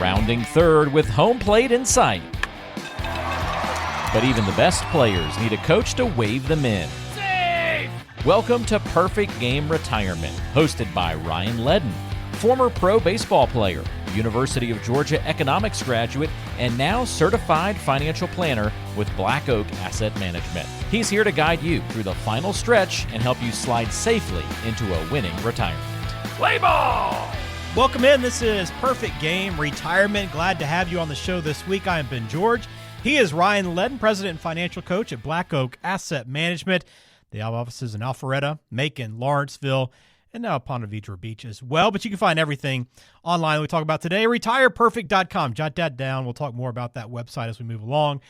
rounding third with home plate in sight. But even the best players need a coach to wave them in. Safe! Welcome to Perfect Game Retirement, hosted by Ryan Ledden, former pro baseball player, University of Georgia economics graduate, and now certified financial planner with Black Oak Asset Management. He's here to guide you through the final stretch and help you slide safely into a winning retirement. Play ball! Welcome in. This is Perfect Game Retirement. Glad to have you on the show this week. I am Ben George. He is Ryan Ledden, president and financial coach at Black Oak Asset Management. They have offices in Alpharetta, Macon, Lawrenceville, and now Ponte Vedra Beach as well. But you can find everything online that we talk about today. RetirePerfect.com. Jot that down. We'll talk more about that website as we move along.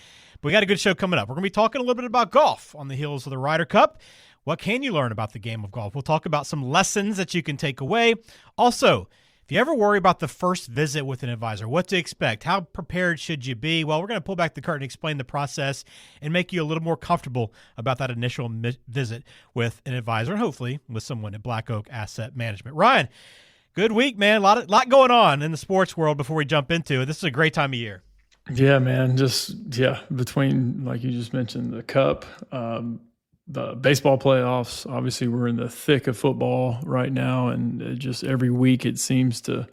But we got a good show coming up. We're going to be talking a little bit about golf on the heels of the Ryder Cup. What can you learn about the game of golf? We'll talk about some lessons that you can take away. Also, if you ever worry about the first visit with an advisor, what to expect, how prepared should you be? Well, we're going to pull back the curtain, explain the process, and make you a little more comfortable about that initial visit with an advisor, and hopefully with someone at Black Oak Asset Management. Ryan, good week, man. A lot going on in the sports world before we jump into it. This is a great time of year. Yeah, man. Between, like you just mentioned, the Cup, the baseball playoffs. Obviously, we're in the thick of football right now, and just every week it seems to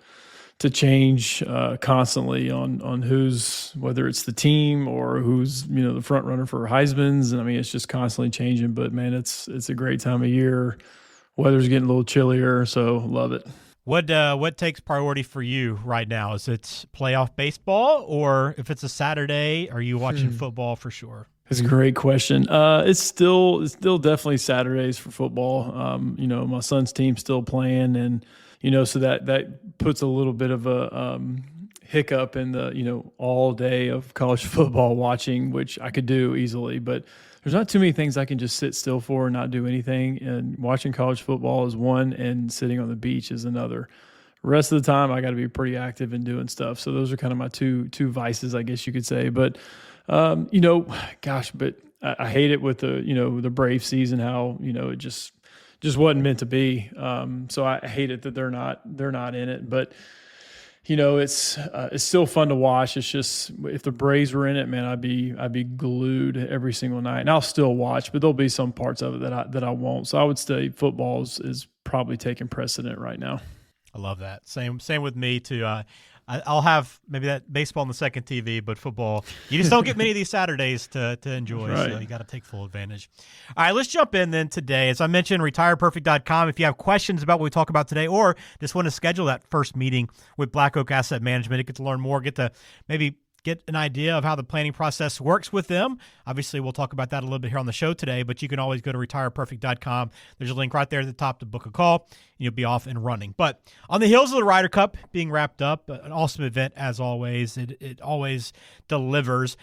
change constantly on who's, whether it's the team or who's the front runner for Heisman's. And I mean, it's just constantly changing. But man, it's a great time of year. Weather's getting a little chillier, so love it. What takes priority for you right now? Is it playoff baseball, or if it's a Saturday, are you watching football for sure? It's a great question. It's still definitely Saturdays for football. My son's team's still playing, and so that puts a little bit of a hiccup in the all day of college football watching, which I could do easily, but there's not too many things I can just sit still for and not do anything. And watching college football is one, and sitting on the beach is another. The rest of the time, I got to be pretty active and doing stuff. So those are kind of my two vices, I guess you could say. But but I hate it with the Brave season, how, it just wasn't meant to be. So I hate it that they're not in it, but it's still fun to watch. It's just, if the Braves were in it, man, I'd be glued every single night, and I'll still watch, but there'll be some parts of it that I won't. So I would say football is probably taking precedent right now. I love that. Same with me too. I'll have maybe that baseball on the second TV, but football, you just don't get many of these Saturdays to enjoy, right. So you got to take full advantage. All right, let's jump in then today. As I mentioned, retireperfect.com. If you have questions about what we talk about today, or just want to schedule that first meeting with Black Oak Asset Management, you get to learn more, get to maybe get an idea of how the planning process works with them. Obviously, we'll talk about that a little bit here on the show today, but you can always go to retireperfect.com. There's a link right there at the top to book a call, and you'll be off and running. But on the heels of the Ryder Cup being wrapped up, an awesome event as always. It always delivers.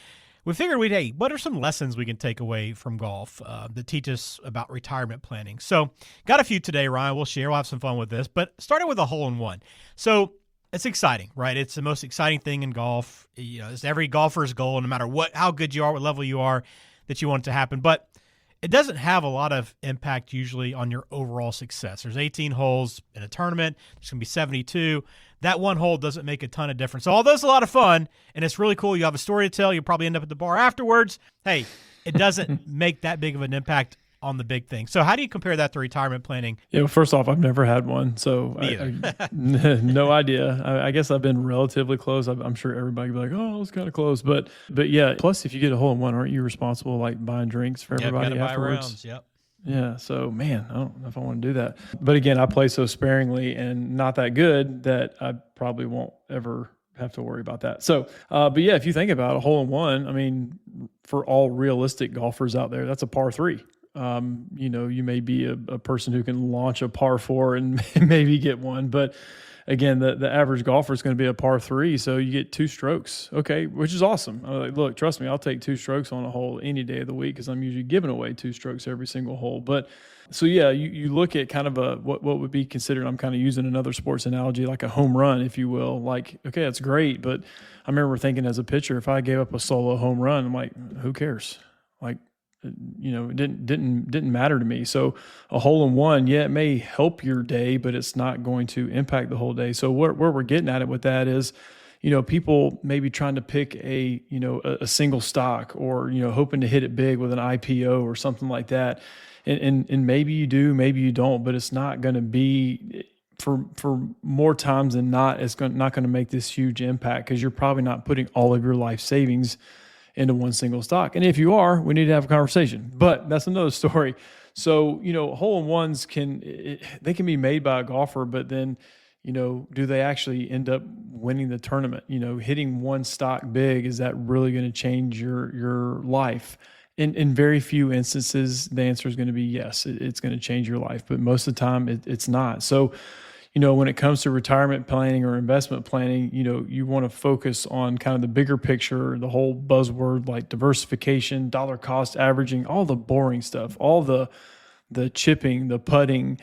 We figured what are some lessons we can take away from golf that teach us about retirement planning? So got a few today, Ryan. We'll share. We'll have some fun with this, but starting with a hole-in-one. So it's exciting, right? It's the most exciting thing in golf. It's every golfer's goal, no matter how good you are, what level you are, that you want it to happen. But it doesn't have a lot of impact usually on your overall success. There's 18 holes in a tournament. There's going to be 72. That one hole doesn't make a ton of difference. So although it's a lot of fun, and it's really cool, you have a story to tell, you'll probably end up at the bar afterwards. Hey, it doesn't make that big of an impact on the big thing. So how do you compare that to retirement planning? Yeah, well, first off, I've never had one, so I no idea. I guess I've been relatively close. I'm sure everybody will be like, oh, it's kind of close. But yeah, plus if you get a hole-in-one, aren't you responsible like buying drinks for everybody afterwards? Buy rounds, yep. Yeah, so man, I don't know if I want to do that. But again, I play so sparingly and not that good that I probably won't ever have to worry about that. So, but yeah, if you think about a hole-in-one, I mean, for all realistic golfers out there, that's a par 3. You may be a person who can launch a par 4 and maybe get one, but again, the average golfer is going to be a par 3, so you get 2 strokes, okay, which is awesome. I'm like, look, trust me, I'll take 2 strokes on a hole any day of the week because I'm usually giving away 2 strokes every single hole. But so yeah, you look at kind of what would be considered, I'm kind of using another sports analogy, like a home run, if you will. Like, okay, that's great, but I remember thinking as a pitcher, if I gave up a solo home run, I'm like, who cares? Like, it didn't matter to me. So a hole-in-one, yeah, it may help your day, but it's not going to impact the whole day. So where we're getting at it with that is, people maybe trying to pick a single stock or, hoping to hit it big with an IPO or something like that. And maybe you do, maybe you don't, but it's not going to be for more times than not, it's not going to make this huge impact because you're probably not putting all of your life savings into one single stock. And if you are, we need to have a conversation, but that's another story. So, hole-in-ones can be made by a golfer, but then, do they actually end up winning the tournament? Hitting one stock big, is that really going to change your life? In very few instances, the answer is going to be yes, it's going to change your life, but most of the time it's not. So, when it comes to retirement planning or investment planning, you want to focus on kind of the bigger picture, the whole buzzword like diversification, dollar cost averaging, all the boring stuff, all the chipping, the putting,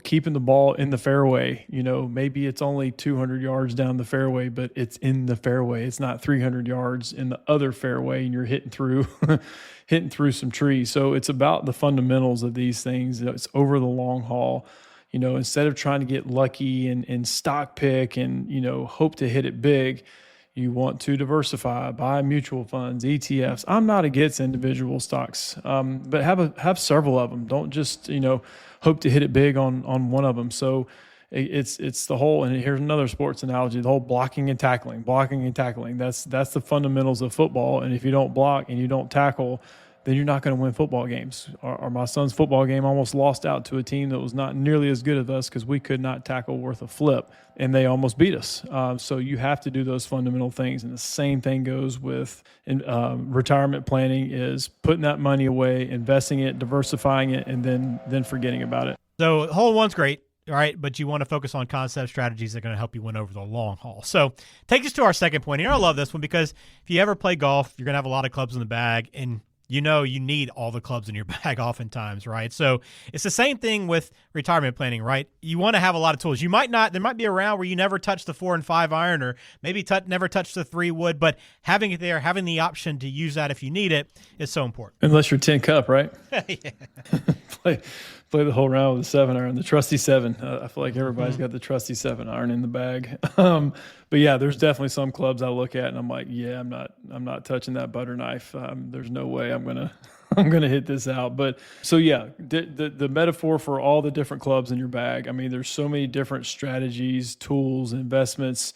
keeping the ball in the fairway. Maybe it's only 200 yards down the fairway, but it's in the fairway. It's not 300 yards in the other fairway and you're hitting through some trees. So it's about the fundamentals of these things. It's over the long haul. Instead of trying to get lucky and stock pick and, hope to hit it big, you want to diversify, buy mutual funds, ETFs. I'm not against individual stocks, but have several of them. Don't just, hope to hit it big on one of them. So it's the whole, and here's another sports analogy, the whole blocking and tackling. That's the fundamentals of football. And if you don't block and you don't tackle, then you're not going to win football games. My son's football game almost lost out to a team that was not nearly as good as us because we could not tackle worth a flip, and they almost beat us. So you have to do those fundamental things, and the same thing goes with retirement planning is putting that money away, investing it, diversifying it, and then forgetting about it. So hole-in-one's great. All right, but you want to focus on concept strategies that are going to help you win over the long haul. So take us to our second point here. I love this one because if you ever play golf, you're going to have a lot of clubs in the bag, and you need all the clubs in your bag oftentimes, right? So it's the same thing with retirement planning, right? You want to have a lot of tools. There might be a round where you never touch the 4 and 5 iron, or maybe never touch the 3 wood, but having it there, having the option to use that if you need it is so important. Unless you're 10 cup, right? Yeah. Play the whole round with a 7 iron, the trusty 7. I feel like everybody's got the trusty 7 iron in the bag. But yeah, there's definitely some clubs I look at and I'm like, yeah, I'm not touching that butter knife. There's no way I'm gonna hit this out. But so yeah, the metaphor for all the different clubs in your bag. I mean, there's so many different strategies, tools, investments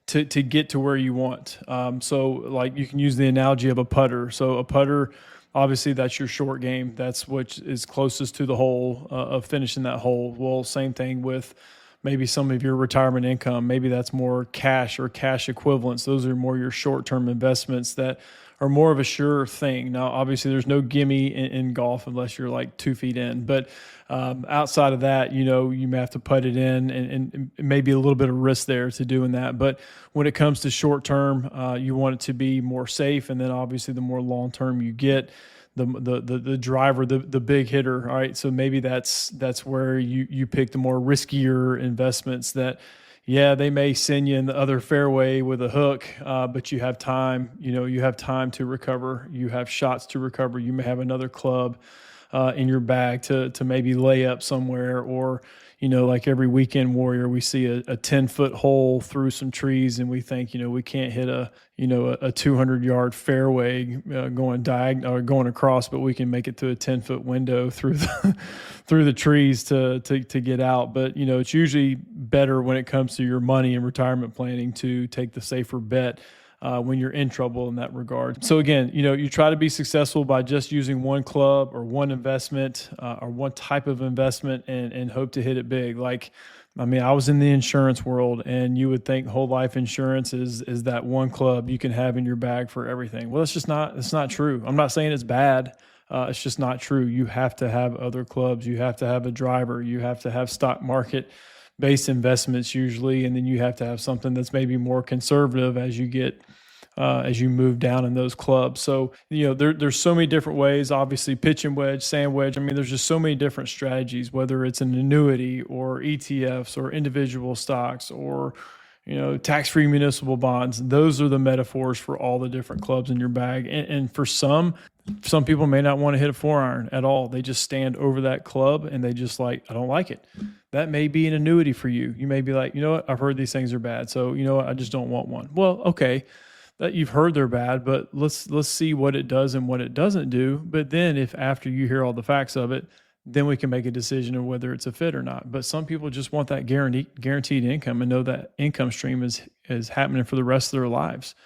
to get to where you want. So like you can use the analogy of a putter. So a putter, obviously, that's your short game. That's what is closest to the hole of finishing that hole. Well, same thing with maybe some of your retirement income. Maybe that's more cash or cash equivalents. Those are more your short-term investments that are more of a sure thing. Now, obviously, there's no gimme in golf unless you're like 2 feet in. But outside of that, you may have to put it in and maybe a little bit of risk there to doing that. But when it comes to short-term, you want it to be more safe. And then obviously the more long-term you get, the driver, the big hitter. All right. So maybe that's where you pick the more riskier investments that, yeah, they may send you in the other fairway with a hook, but you have time, you have time to recover. You have shots to recover. You may have another club in your bag to maybe lay up somewhere, or, like every weekend warrior, we see a 10-foot hole through some trees and we think, we can't hit a 200-yard fairway going diagonal or going across, but we can make it through a 10-foot window through the trees to get out. But, it's usually better when it comes to your money and retirement planning to take the safer bet when you're in trouble in that regard. So again, you try to be successful by just using one club or one investment or one type of investment and hope to hit it big. I was in the insurance world, and you would think whole life insurance is that one club you can have in your bag for everything. Well, it's not true. I'm not saying it's bad. It's just not true. You have to have other clubs. You have to have a driver. You have to have stock market based investments usually, and then you have to have something that's maybe more conservative as you move down in those clubs. So there's so many different ways. Obviously, pitch and wedge, sand wedge. There's just so many different strategies, whether it's an annuity or ETFs or individual stocks or tax-free municipal bonds. Those are the metaphors for all the different clubs in your bag. And for some, Some people may not want to hit a 4-iron at all. They just stand over that club and they just like, I don't like it. That may be an annuity for you. You may be like, you know what, I've heard these things are bad. So you know what, I just don't want one. Well, okay, that you've heard they're bad, but let's see what it does and what it doesn't do. But then if after you hear all the facts of it, then we can make a decision of whether it's a fit or not. But some people just want that guaranteed income and know that income stream is happening for the rest of their lives,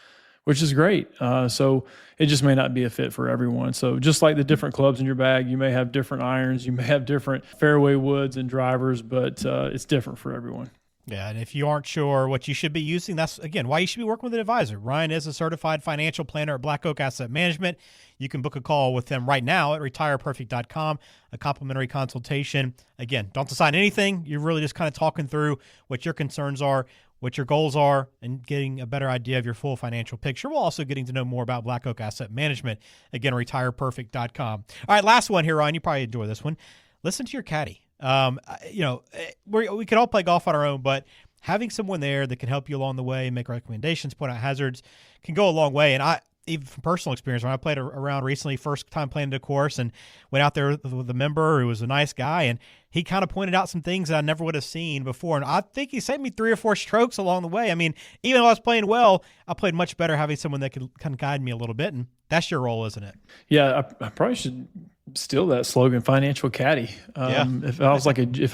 which is great. So it just may not be a fit for everyone. So just like the different clubs in your bag, you may have different irons, you may have different fairway woods and drivers, but it's different for everyone. Yeah, and if you aren't sure what you should be using, that's, again, why you should be working with an advisor. Ryan is a certified financial planner at Black Oak Asset Management. You can book a call with them right now at retireperfect.com, a complimentary consultation. Again, don't decide anything. You're really just kind of talking through what your concerns are, what your goals are, and getting a better idea of your full financial picture, while also getting to know more about Black Oak Asset Management. Again, retireperfect.com. All right, last one here, Ryan. You probably enjoy this one. Listen to your caddy. We can all play golf on our own, but having someone there that can help you along the way, make recommendations, point out hazards, can go a long way. And even from personal experience, when I played around recently, first time playing the course, and went out there with a member who was a nice guy, and he kind of pointed out some things that I never would have seen before. And I think he saved me 3 or 4 strokes along the way. I mean, even though I was playing well, I played much better having someone that could kind of guide me a little bit. And that's your role, isn't it? Yeah, I probably should steal that slogan, financial caddy. If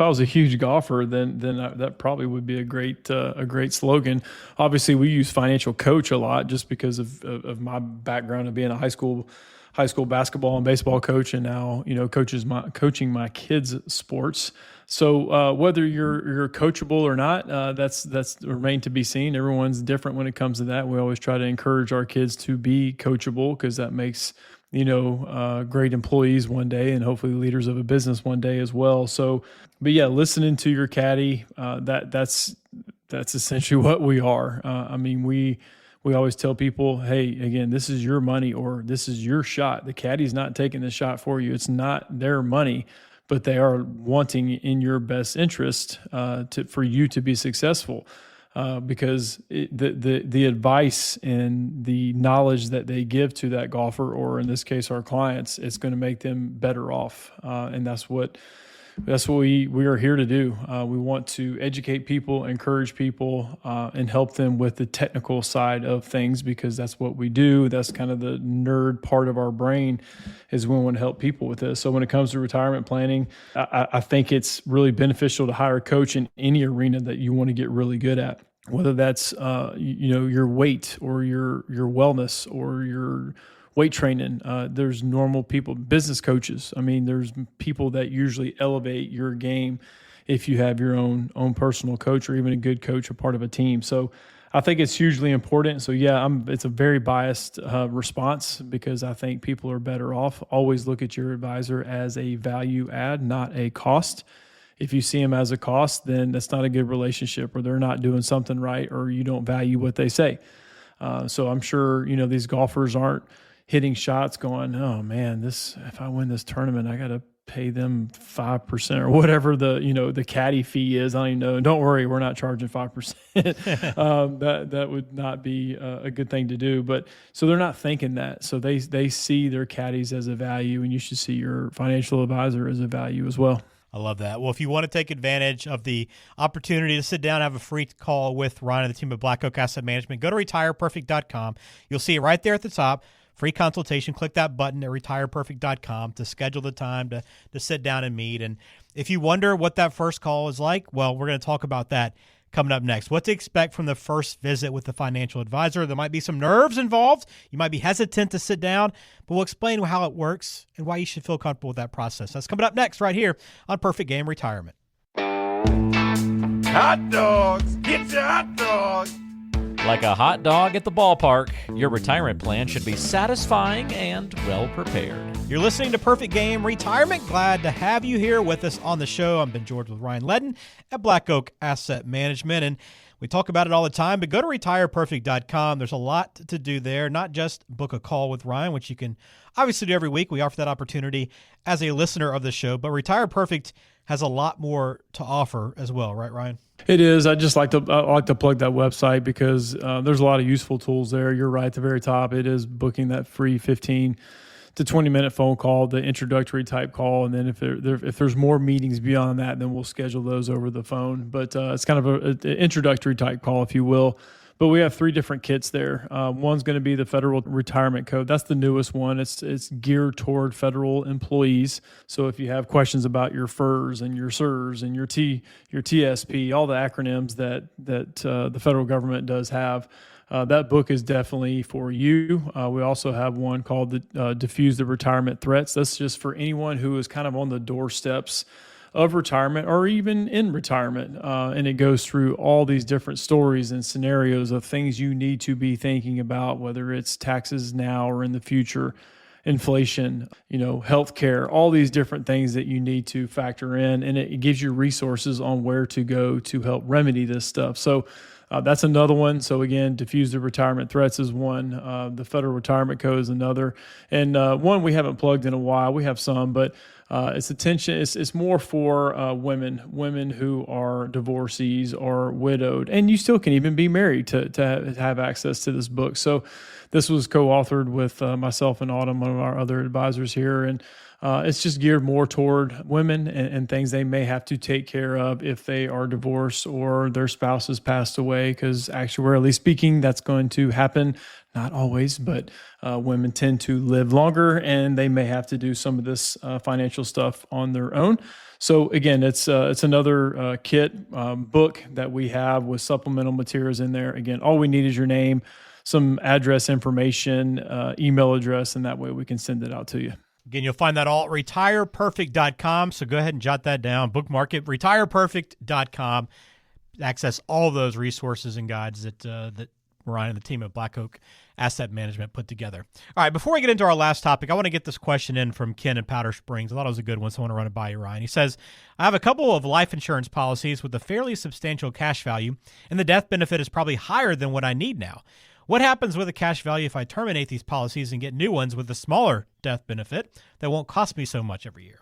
I was a huge golfer, then that probably would be a great slogan. Obviously, we use financial coach a lot just because of my background of being a high school basketball and baseball coach, and now coaching my kids' sports. So whether you're coachable or not, that's remain to be seen. Everyone's different when it comes to that. We always try to encourage our kids to be coachable, because that makes great employees one day, and hopefully leaders of a business one day as well. So, but yeah, listening to your caddy, that's essentially what we are. We always tell people, hey, again, this is your money, or this is your shot. The caddy's not taking the shot for you. It's not their money, but they are wanting in your best interest for you to be successful. Because the advice and the knowledge that they give to that golfer, or in this case our clients, it's going to make them better off, and that's what we are here to do. We want to educate people, encourage people, and help them with the technical side of things, because that's what we do. That's kind of the nerd part of our brain, is we want to help people with this. So when it comes to retirement planning, I think it's really beneficial to hire a coach in any arena that you want to get really good at, whether that's your weight or your wellness or your weight training. There's normal people, business coaches. I mean, there's people that usually elevate your game if you have your own personal coach, or even a good coach, a part of a team. So I think it's hugely important. So yeah, it's a very biased response, because I think people are better off. Always look at your advisor as a value add, not a cost. If you see them as a cost, then that's not a good relationship, or they're not doing something right, or you don't value what they say. So I'm sure, these golfers aren't hitting shots going, oh man, if I win this tournament, I got to pay them 5% or whatever the caddy fee is. I don't even know. Don't worry, we're not charging 5%. That would not be a good thing to do. But so they're not thinking that. So they see their caddies as a value, and you should see your financial advisor as a value as well. I love that. Well, if you want to take advantage of the opportunity to sit down and have a free call with Ryan and the team at Black Oak Asset Management, go to retireperfect.com. You'll see it right there at the top. Free consultation. Click that button at retireperfect.com to schedule the time to sit down and meet. And if you wonder what that first call is like, well, we're going to talk about that coming up next. What to expect from the first visit with the financial advisor. There might be some nerves involved. You might be hesitant to sit down, but we'll explain how it works and why you should feel comfortable with that process. That's coming up next right here on Perfect Game Retirement. Hot dogs! Get your hot dogs! Like a hot dog at the ballpark, your retirement plan should be satisfying and well prepared. You're listening to Perfect Game Retirement. Glad to have you here with us on the show. I'm Ben George with Ryan Ledden at Black Oak Asset Management, and we talk about it all the time, but go to retireperfect.com. There's a lot to do there, not just book a call with Ryan, which you can obviously do every week. We offer that opportunity as a listener of the show, but Retire Perfect has a lot more to offer as well, right, Ryan? It is. I like to plug that website, because there's a lot of useful tools there. You're right at the very top. It is booking that free 15 it's a 20-minute phone call, the introductory type call, and then if there's more meetings beyond that, then we'll schedule those over the phone. But it's kind of an introductory type call, if you will. But we have 3 different kits there. One's going to be the Federal Retirement Code. That's the newest one. It's geared toward federal employees. So if you have questions about your FERS and your SERS and your TSP, all the acronyms that the federal government does have, that book is definitely for you. We also have one called the Diffuse the Retirement Threats. That's just for anyone who is kind of on the doorsteps of retirement or even in retirement. And it goes through all these different stories and scenarios of things you need to be thinking about, whether it's taxes now or in the future, inflation, healthcare, all these different things that you need to factor in. And it gives you resources on where to go to help remedy this stuff. So that's another one. So again, Diffuse the Retirement Threats is one. The Federal Retirement Code is another. And one we haven't plugged in a while. We have some, but it's more for women who are divorcees or widowed, and you still can even be married to have access to this book. So this was co-authored with myself and Autumn, one of our other advisors here, and it's just geared more toward women and things they may have to take care of if they are divorced or their spouse has passed away, because actuarially speaking, that's going to happen. Not always, but women tend to live longer, and they may have to do some of this financial stuff on their own. So again, it's another kit book that we have with supplemental materials in there. Again, all we need is your name, some address information, email address, and that way we can send it out to you. Again, you'll find that all at retireperfect.com. So go ahead and jot that down. Bookmark it, retireperfect.com. Access all of those resources and guides that Ryan and the team at Black Oak Asset Management put together. All right, before we get into our last topic, I want to get this question in from Ken in Powder Springs. I thought it was a good one, so I want to run it by you, Ryan. He says, I have a couple of life insurance policies with a fairly substantial cash value, and the death benefit is probably higher than what I need now. What happens with the cash value if I terminate these policies and get new ones with a smaller death benefit that won't cost me so much every year?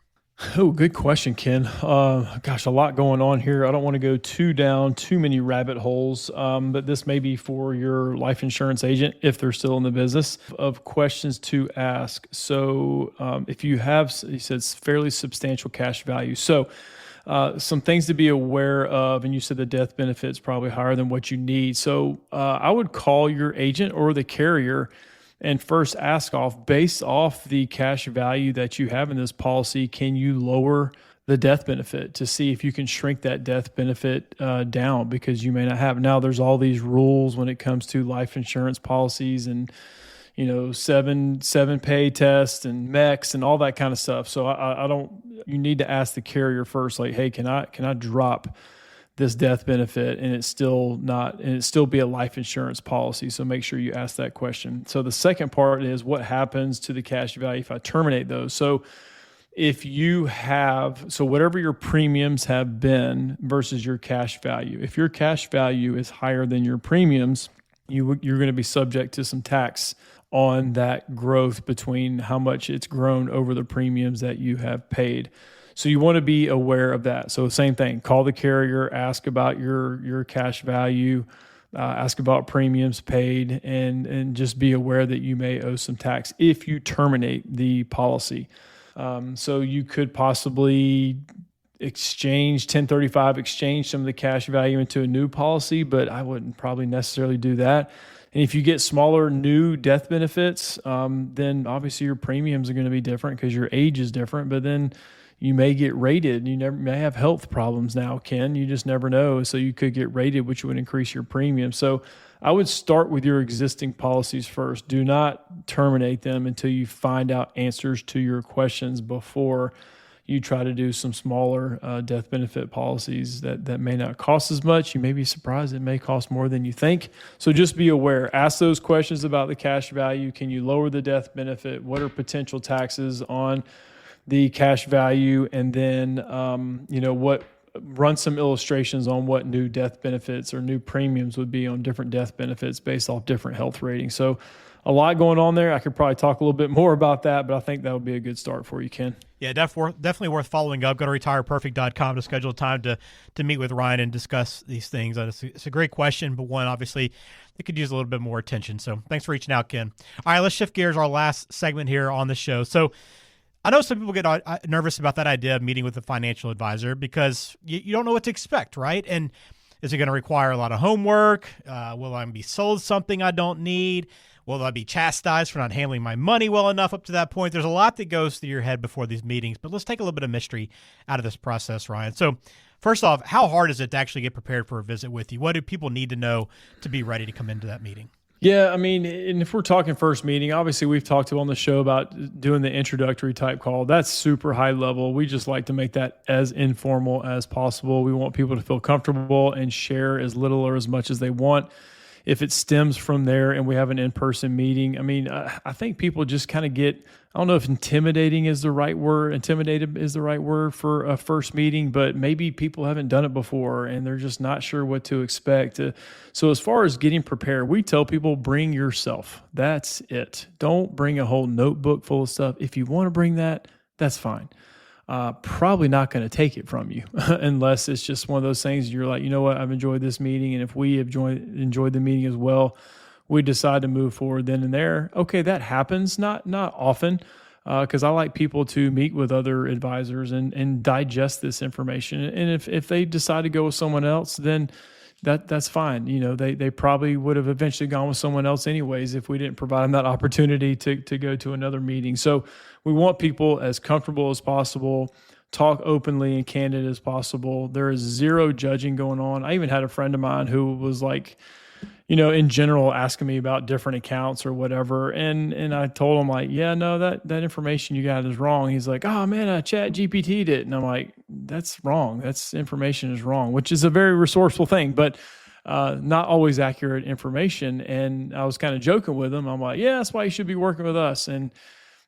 Oh, good question, Ken. Gosh, a lot going on here. I don't want to go down too many rabbit holes, but this may be for your life insurance agent if they're still in the business of questions to ask. So if you have, he says, fairly substantial cash value. So some things to be aware of, and you said the death benefit is probably higher than what you need. So I would call your agent or the carrier and first ask based off the cash value that you have in this policy, can you lower the death benefit to see if you can shrink that death benefit down, because you may not have. Now, there's all these rules when it comes to life insurance policies and, seven pay tests and MEX and all that kind of stuff. So you need to ask the carrier first, like, hey, can I drop this death benefit and it's still be a life insurance policy? So make sure you ask that question. So the second part is what happens to the cash value if I terminate those. So if you whatever your premiums have been versus your cash value, if your cash value is higher than your premiums, you're going to be subject to some tax on that growth between how much it's grown over the premiums that you have paid. So you want to be aware of that. So same thing, call the carrier, ask about your cash value, ask about premiums paid, and just be aware that you may owe some tax if you terminate the policy. So you could possibly exchange 1035, exchange some of the cash value into a new policy, but I wouldn't probably necessarily do that. And if you get smaller new death benefits, then obviously your premiums are going to be different because your age is different, but then you may get rated. You may have health problems now, Ken. You just never know. So you could get rated, which would increase your premium. So I would start with your existing policies first. Do not terminate them until you find out answers to your questions before you try to do some smaller death benefit policies that may not cost as much. You may be surprised it may cost more than you think. So just be aware. Ask those questions about the cash value. Can you lower the death benefit? What are potential taxes on the cash value? And then, run some illustrations on what new death benefits or new premiums would be on different death benefits based off different health ratings. So a lot going on there. I could probably talk a little bit more about that, but I think that would be a good start for you, Ken. Yeah, definitely worth following up. Go to retireperfect.com to schedule time to meet with Ryan and discuss these things. It's a great question, but one, obviously, it could use a little bit more attention. So thanks for reaching out, Ken. All right, let's shift gears, our last segment here on the show. So I know some people get nervous about that idea of meeting with a financial advisor because you don't know what to expect, right? And is it going to require a lot of homework? Will I be sold something I don't need? Will I be chastised for not handling my money well enough up to that point? There's a lot that goes through your head before these meetings, but let's take a little bit of mystery out of this process, Ryan. So first off, how hard is it to actually get prepared for a visit with you? What do people need to know to be ready to come into that meeting? Yeah, I mean, and if we're talking first meeting, obviously we've talked to on the show about doing the introductory type call. That's super high level. We just like to make that as informal as possible. We want people to feel comfortable and share as little or as much as they want. If it stems from there and we have an in-person meeting, I mean, I think people just kind of get, I don't know if intimidated is the right word for a first meeting, but maybe people haven't done it before and they're just not sure what to expect. So as far as getting prepared, we tell people bring yourself. That's it. Don't bring a whole notebook full of stuff. If you want to bring that, that's fine. Probably not going to take it from you unless it's just one of those things you're like, you know what, I've enjoyed this meeting. And if we have enjoyed the meeting as well, we decide to move forward then and there. Okay, that happens, not often, because I like people to meet with other advisors and digest this information. And if they decide to go with someone else, then that's fine. You know, they probably would have eventually gone with someone else anyways if we didn't provide them that opportunity to go to another meeting. So we want people as comfortable as possible, talk openly and candid as possible. There is zero judging going on. I even had a friend of mine who was like, you know, in general, asking me about different accounts or whatever. And I told him like, yeah, no, that information you got is wrong. He's like, oh man, Chat GPT'd it. And I'm like, that's wrong. That's information is wrong, which is a very resourceful thing, but not always accurate information. And I was kind of joking with him. I'm like, yeah, that's why you should be working with us. And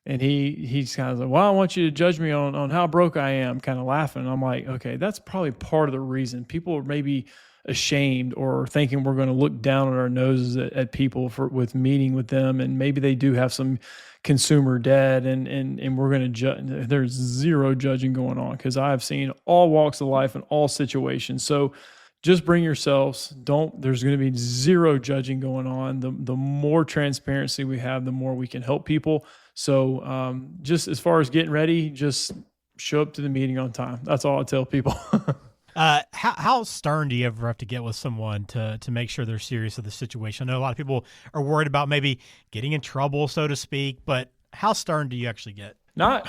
he's kind of like, well, I want you to judge me on how broke I am, kind of laughing. And I'm like, okay, that's probably part of the reason people are maybe ashamed or thinking we're going to look down on our noses at people with meeting with them. And maybe they do have some consumer debt and we're going to judge. There's zero judging going on because I've seen all walks of life and all situations. So just bring yourselves. There's going to be zero judging going on. The more transparency we have, the more we can help people. So just as far as getting ready, just show up to the meeting on time. That's all I tell people. How stern do you ever have to get with someone to make sure they're serious of the situation? I know a lot of people are worried about maybe getting in trouble, so to speak, but how stern do you actually get? Not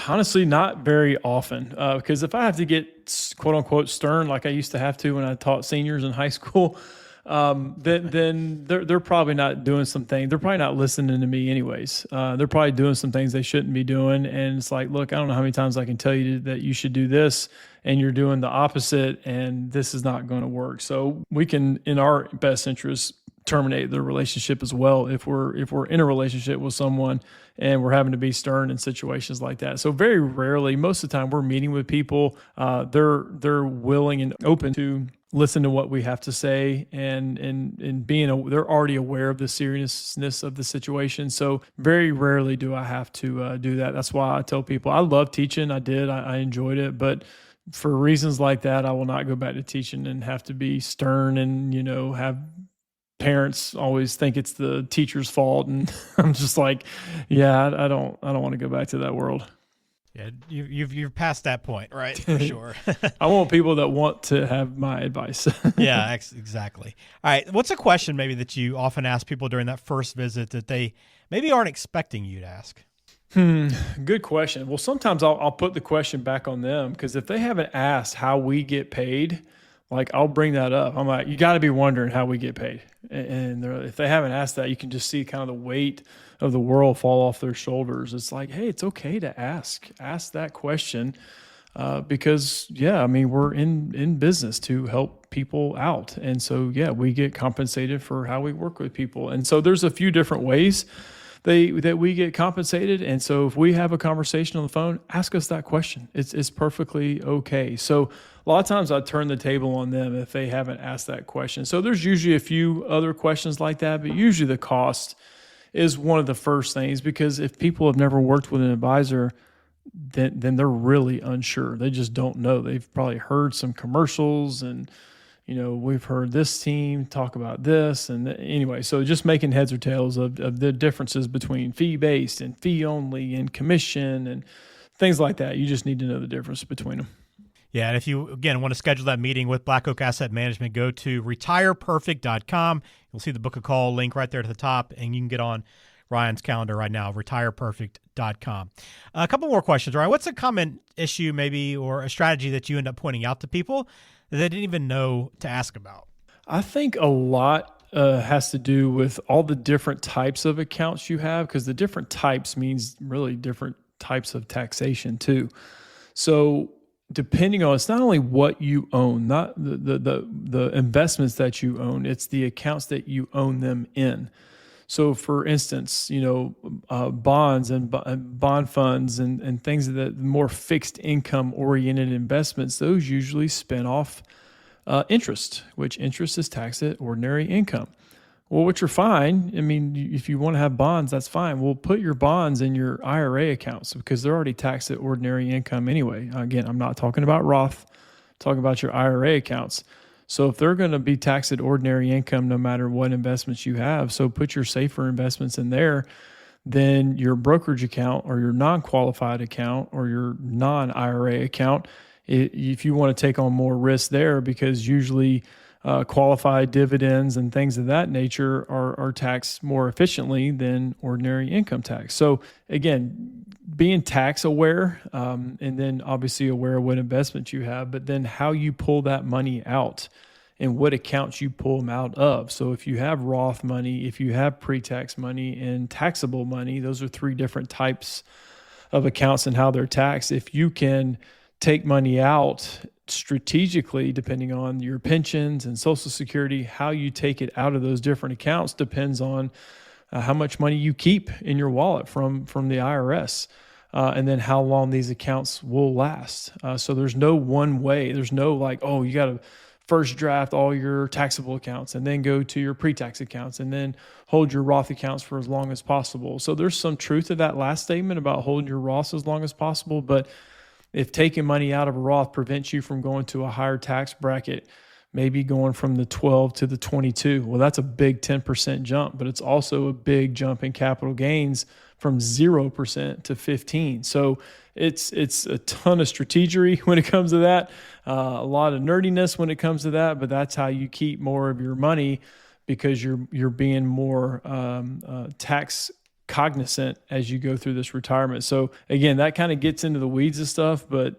very often, because if I have to get quote unquote stern, like I used to have to when I taught seniors in high school, then they're probably not doing something. They're probably not listening to me anyways. They're probably doing some things they shouldn't be doing. And it's like, look, I don't know how many times I can tell you that you should do this and you're doing the opposite and this is not going to work. So we can, in our best interest, terminate the relationship as well if we're in a relationship with someone and we're having to be stern in situations like that. So very rarely, most of the time we're meeting with people, they're willing and open to listen to what we have to say and they're already aware of the seriousness of the situation. So very rarely do I have to do that. That's why I tell people I love teaching. I enjoyed it, but for reasons like that, I will not go back to teaching and have to be stern and, have parents always think it's the teacher's fault. And I'm just like, yeah, I don't want to go back to that world. Yeah, you've passed that point, right? For sure. I want people that want to have my advice. Yeah, exactly. All right, what's a question maybe that you often ask people during that first visit that they maybe aren't expecting you to ask? Good question. Well, sometimes I'll put the question back on them because if they haven't asked how we get paid, like I'll bring that up. I'm like, you got to be wondering how we get paid. And if they haven't asked that, you can just see kind of the weight of the world fall off their shoulders. It's like, hey, it's okay to ask that question because, we're in business to help people out. And so, we get compensated for how we work with people. And so there's a few different ways that we get compensated. And so if we have a conversation on the phone, ask us that question. It's perfectly okay. So a lot of times I turn the table on them if they haven't asked that question. So there's usually a few other questions like that, but usually the cost is one of the first things, because if people have never worked with an advisor, then they're really unsure. They just don't know. They've probably heard some commercials and, we've heard this team talk about this. And anyway, so just making heads or tails of the differences between fee-based and fee-only and commission and things like that. You just need to know the difference between them. Yeah, and if you, again, want to schedule that meeting with Black Oak Asset Management, go to retireperfect.com. You'll see the book a call link right there at the top, and you can get on Ryan's calendar right now, retireperfect.com. A couple more questions, Ryan. What's a common issue maybe or a strategy that you end up pointing out to people that they didn't even know to ask about? I think a lot has to do with all the different types of accounts you have, because the different types means really different types of taxation too. So depending on, it's not only what you own, not the investments that you own, it's the accounts that you own them in. So for instance, bonds and bond funds and things that more fixed income oriented investments, those usually spin off interest, which interest is taxed at ordinary income. Well, which are fine. I mean, if you want to have bonds, that's fine. We'll put your bonds in your IRA accounts because they're already taxed at ordinary income anyway. Again, I'm not talking about Roth, I'm talking about your IRA accounts. So if they're going to be taxed at ordinary income, no matter what investments you have, so put your safer investments in there, then your brokerage account or your non-qualified account or your non-IRA account, if you want to take on more risk there, because usually qualified dividends and things of that nature are taxed more efficiently than ordinary income tax. So again, being tax aware, and then obviously aware of what investments you have, but then how you pull that money out and what accounts you pull them out of. So if you have Roth money, if you have pre-tax money and taxable money, those are three different types of accounts and how they're taxed. If you can take money out strategically, depending on your pensions and Social Security, how you take it out of those different accounts depends on how much money you keep in your wallet from the IRS, and then how long these accounts will last. So there's no one way. There's no like, oh, you got to first draft all your taxable accounts and then go to your pre-tax accounts and then hold your Roth accounts for as long as possible. So there's some truth to that last statement about holding your Roths as long as possible, but if taking money out of a Roth prevents you from going to a higher tax bracket, maybe going from the 12 to the 22, well, that's a big 10% jump, but it's also a big jump in capital gains from 0% to 15. So it's a ton of strategery when it comes to that, a lot of nerdiness when it comes to that, but that's how you keep more of your money because you're being more tax cognizant as you go through this retirement. So again, that kind of gets into the weeds of stuff, but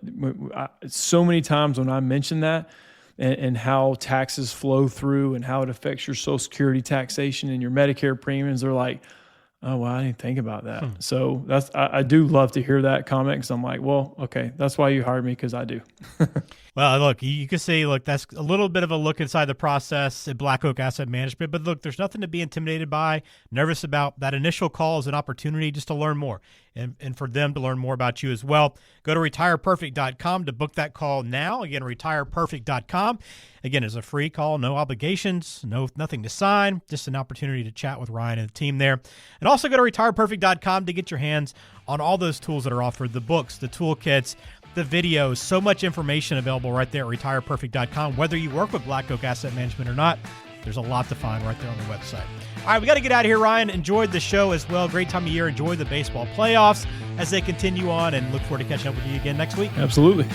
so many times when I mention that and how taxes flow through and how it affects your Social Security taxation and your Medicare premiums, they're like, oh, well, I didn't think about that. So I do love to hear that comment because I'm like, well, okay, that's why you hired me, because I do. Well, look, you can say, look, that's a little bit of a look inside the process at Black Oak Asset Management. But look, there's nothing to be intimidated by, nervous about. That initial call is an opportunity just to learn more and for them to learn more about you as well. Go to retireperfect.com to book that call now. Again, retireperfect.com. Again, it's a free call, no obligations, nothing to sign, just an opportunity to chat with Ryan and the team there. And also go to retireperfect.com to get your hands on all those tools that are offered, the books, the toolkits, the videos, so much information available right there at retireperfect.com. Whether you work with Black Oak Asset Management or not, there's a lot to find right there on the website. All right, we got to get out of here, Ryan. Enjoyed the show as well. Great time of year. Enjoy the baseball playoffs as they continue on, and look forward to catching up with you again next week. Absolutely.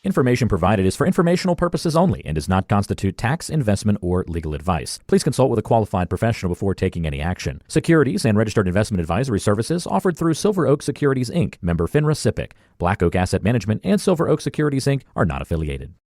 Information provided is for informational purposes only and does not constitute tax, investment, or legal advice. Please consult with a qualified professional before taking any action. Securities and registered investment advisory services offered through Silver Oak Securities, Inc., member FINRA SIPC. Black Oak Asset Management and Silver Oak Securities, Inc. are not affiliated.